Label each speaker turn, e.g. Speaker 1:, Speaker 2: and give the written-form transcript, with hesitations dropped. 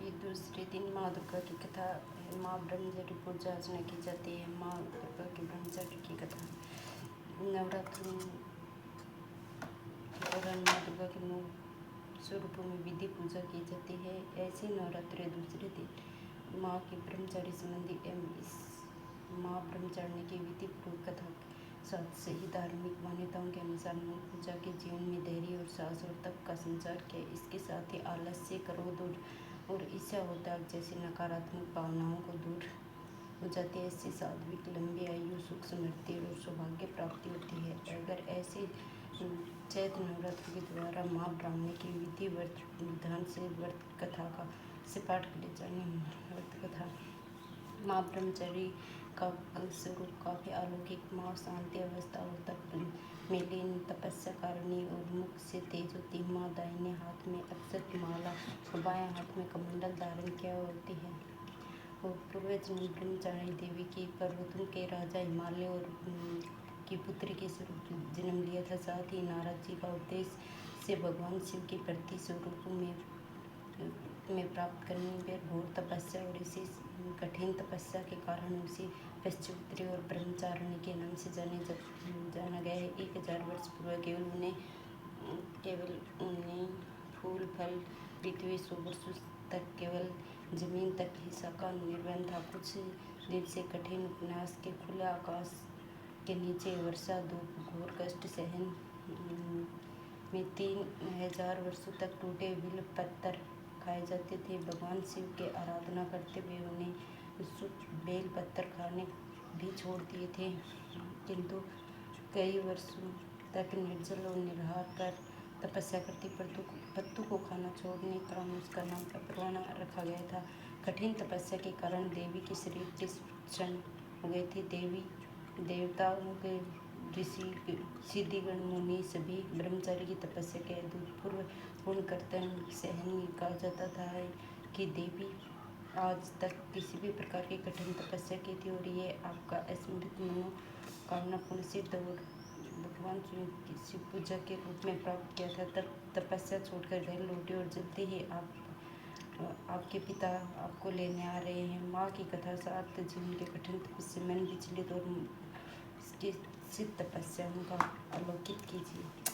Speaker 1: की दूसरे दिन माँ दुर्गा की कथा है। माँ ब्रह्मचारी पूजा अर्चना की जाती है। माँ दुर्गा के ब्रह्मचारी की कथा। नवरात्रि के दौरान माँ दुर्गा के 9 स्वरूपों में विधि पूजा की जाती है। ऐसे नवरात्रि दूसरे दिन माँ के ब्रह्मचारी संबंधी एवं इस माँ ब्रह्मचारिणी की विधि पूर्वक कथा साथ सही धार्मिक मान्यताओं के अनुसार माँ पूजा के जीवन में धैर्य और साहस और तप का संचार किया। इसके साथ ही आलस्य, क्रोध और ईर्ष्या और त्याग जैसी नकारात्मक भावनाओं को दूर हो जाती है। इससे सात्विक, लंबी आयु, सुख, समृद्धि और सौभाग्य प्राप्ति होती है। अगर ऐसे चैत्र नवरात्र के द्वारा माँ ब्राह्मणी की विधि विधान से व्रत कथा का से पाठ करे जाने व्रत कथा माँ ब्रह्मचारी का स्वरूप काफी अलौकिक। माँ शांति अवस्था और तप में लीन, तपस्या कारिणी और मुख से तेज होती। माँ दाहिने हाथ में अक्षत माला और बाएं हाथ में कमंडल धारण किया होती है और पूर्वजन्म ब्रह्मचारिणी देवी की पर्वतों के राजा हिमालय और की पुत्री के स्वरूप जन्म लिया था। साथ ही नारद जी का उपदेश से भगवान शिव के प्रति स्वरूपों में प्राप्त करने पर घोर तपस्या और इसी कठिन तपस्या के कारण उसे पश्चिमोत्तरी और ब्रह्मचारिणी के नाम से जाना गया है। 1000 वर्ष पूर्व केवल उन्हें फूल फल पृथ्वी 100 वर्षों तक केवल जमीन तक ही शाखा निर्वहन था। कुछ दिन से कठिन उपन्यास के खुले आकाश के नीचे वर्षा धूप घोर कष्ट सहन में 3000 वर्षों तक टूटे बिल पत्थर खाए जाते थे। भगवान शिव के आराधना करते हुए उन्हें शुद्ध बेल पत्थर खाने भी छोड़ दिए थे, किंतु कई वर्षों तक निर्जल और निराहार कर तपस्या करती पत्तों को खाना छोड़ने का उसका नाम अपर्णा रखा गया था। कठिन तपस्या के कारण देवी के शरीर क्षीण हो गए थे। देवताओं के ऋषि सिद्धिगण मुनि सभी ब्रह्मचारी की तपस्या के अभूतपूर्व पूर्ण कर्तन सहनी कहा जाता था कि देवी आज तक किसी भी प्रकार की कठिन तपस्या की थी और ये आपका अस्मृत मनोकामना पूर्ण सिद्ध और भगवान शिव पूजा के रूप में प्राप्त किया था। तब तपस्या छोड़कर घर लौटे और जल्दी ही आपके पिता आपको लेने आ रहे हैं। माँ की कथा साथ जीवन के कठिन तपस्या मन विचलित और सिद्ध तपस्या उनका अवलोकित कीजिए।